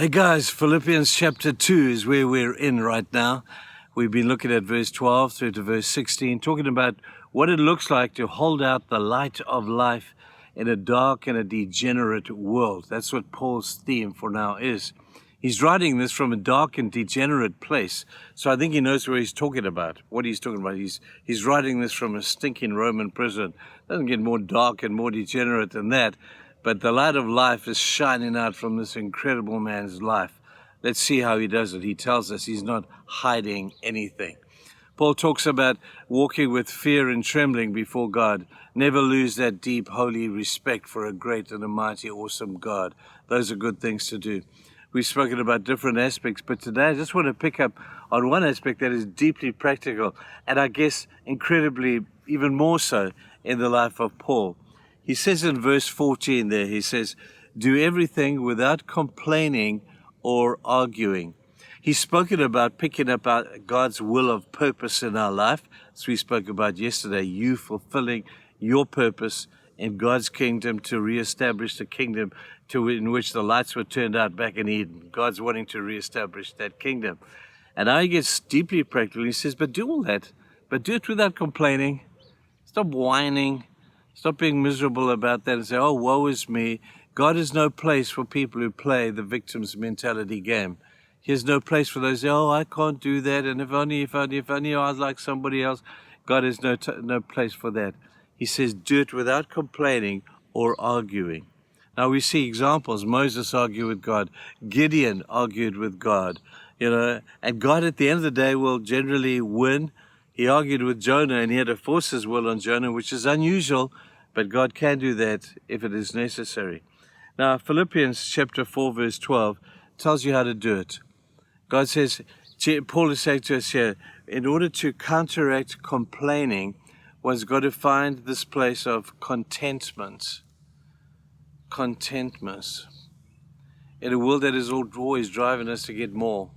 Hey guys, Philippians chapter 2 is where we're in right now. We've been looking at verse 12 through to verse 16, talking about what it looks like to hold out the light of life in a dark and a degenerate world. That's what Paul's theme for now is. He's writing this from a dark and degenerate place, so I think he knows where he's talking about, what he's talking about. He's writing this from a stinking Roman prison. Doesn't get more dark and more degenerate than that. But the light of life is shining out from this incredible man's life. Let's see how he does it. He tells us he's not hiding anything. Paul talks about walking with fear and trembling before God. Never lose that deep, holy respect for a great and a mighty, awesome God. Those are good things to do. We've spoken about different aspects, but today I just want to pick up on one aspect that is deeply practical, and I guess incredibly, even more so, in the life of Paul. He says in verse 14 there, he says, do everything without complaining or arguing. He's spoken about picking up God's will of purpose in our life, as we spoke about yesterday, you fulfilling your purpose in God's kingdom to reestablish the kingdom in which the lights were turned out back in Eden. God's wanting to reestablish that kingdom. And now he gets deeply practical. He says, but do all that, but do it without complaining. Stop whining. Stop being miserable about that and say, oh, woe is me. God is no place for people who play the victim's mentality game. He has no place for those who say, oh, I can't do that, and if only I was like somebody else. God has no place for that. He says, do it without complaining or arguing. Now we see examples. Moses argued with God. Gideon argued with God. And God at the end of the day will generally win. He argued with Jonah, and he had to force his will on Jonah, which is unusual, but God can do that if it is necessary. Now, Philippians chapter 4, verse 12 tells you how to do it. God says, Paul is saying to us here, in order to counteract complaining, one's got to find this place of contentment. Contentment. In a world that is always driving us to get more,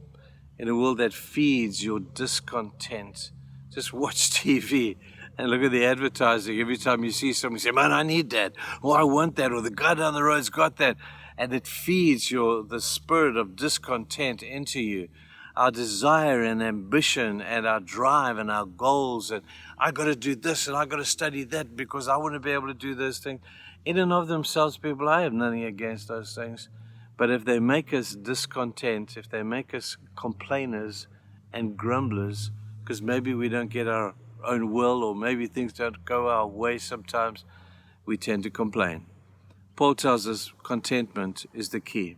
in a world that feeds your discontent. Just watch TV and look at the advertising. Every time you see somebody say, man, I need that, or I want that, or the guy down the road's got that. And it feeds the spirit of discontent into you. Our desire and ambition and our drive and our goals. And I got to do this and I got to study that because I want to be able to do those things. In and of themselves, people, I have nothing against those things. But if they make us discontent, if they make us complainers and grumblers, because maybe we don't get our own will, or maybe things don't go our way sometimes, we tend to complain. Paul tells us contentment is the key.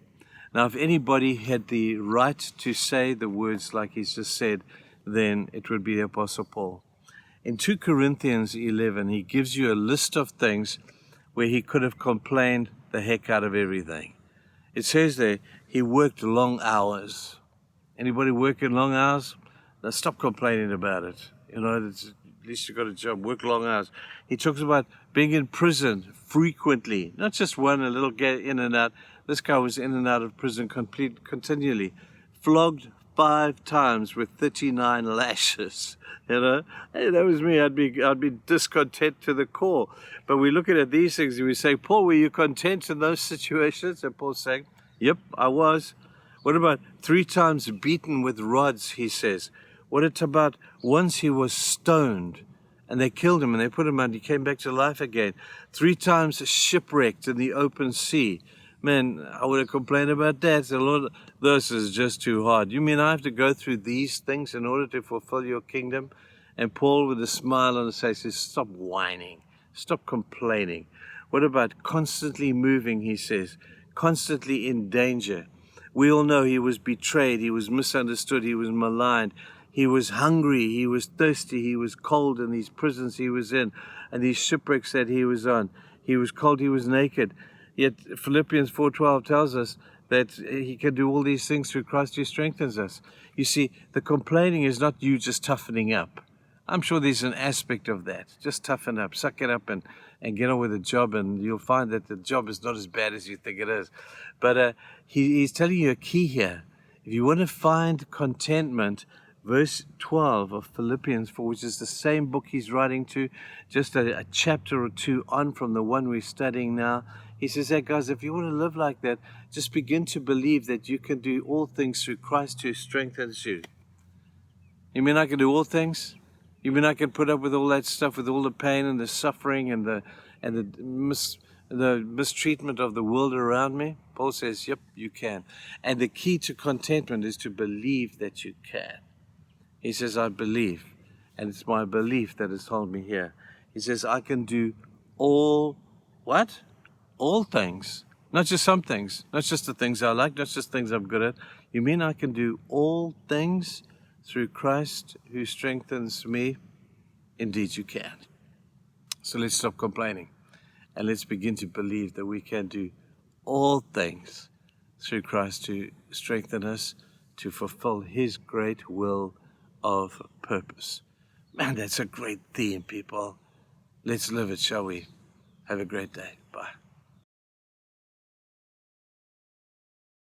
Now, if anybody had the right to say the words like he's just said, then it would be the Apostle Paul. In 2 Corinthians 11, he gives you a list of things where he could have complained the heck out of everything. It says there, he worked long hours. Anybody working long hours? Now stop complaining about it. At least you got a job, work long hours. He talks about being in prison frequently, not just one, a little get in and out. This guy was in and out of prison continually, flogged 5 times with 39 lashes. Hey, that was me. I'd be discontent to the core. But we look at these things and we say, Paul, were you content in those situations? And Paul's saying, yep, I was. What about 3 times beaten with rods, he says. What about once he was stoned and they killed him and they put him out and he came back to life again. 3 times shipwrecked in the open sea. Man, I would have complained about that. So Lord, this is just too hard. You mean I have to go through these things in order to fulfill your kingdom? And Paul, with a smile on his face, says, stop whining. Stop complaining. What about constantly moving, he says, constantly in danger? We all know he was betrayed, he was misunderstood, he was maligned, he was hungry, he was thirsty, he was cold in these prisons he was in, and these shipwrecks that he was on. He was cold, he was naked. Yet Philippians 4:12 tells us that he can do all these things through Christ who strengthens us. You see, the complaining is not you just toughening up. I'm sure there's an aspect of that. Just toughen up, suck it up and get on with the job, and you'll find that the job is not as bad as you think it is. But he's telling you a key here. If you want to find contentment, verse 12 of Philippians 4, which is the same book he's writing to, just a chapter or two on from the one we're studying now. He says, hey guys, if you want to live like that, just begin to believe that you can do all things through Christ who strengthens you. You mean I can do all things? You mean I can put up with all that stuff, with all the pain and the suffering and the mistreatment of the world around me? Paul says, yep, you can. And the key to contentment is to believe that you can. He says, I believe, and it's my belief that has held me here. He says, I can do all, what? All things. Not just some things, not just the things I like, not just things I'm good at. You mean I can do all things through Christ who strengthens me? Indeed you can. So let's stop complaining and let's begin to believe that we can do all things through Christ who strengthens us to fulfill his great will of purpose. Man, that's a great theme, people. Let's live it, shall we? Have a great day.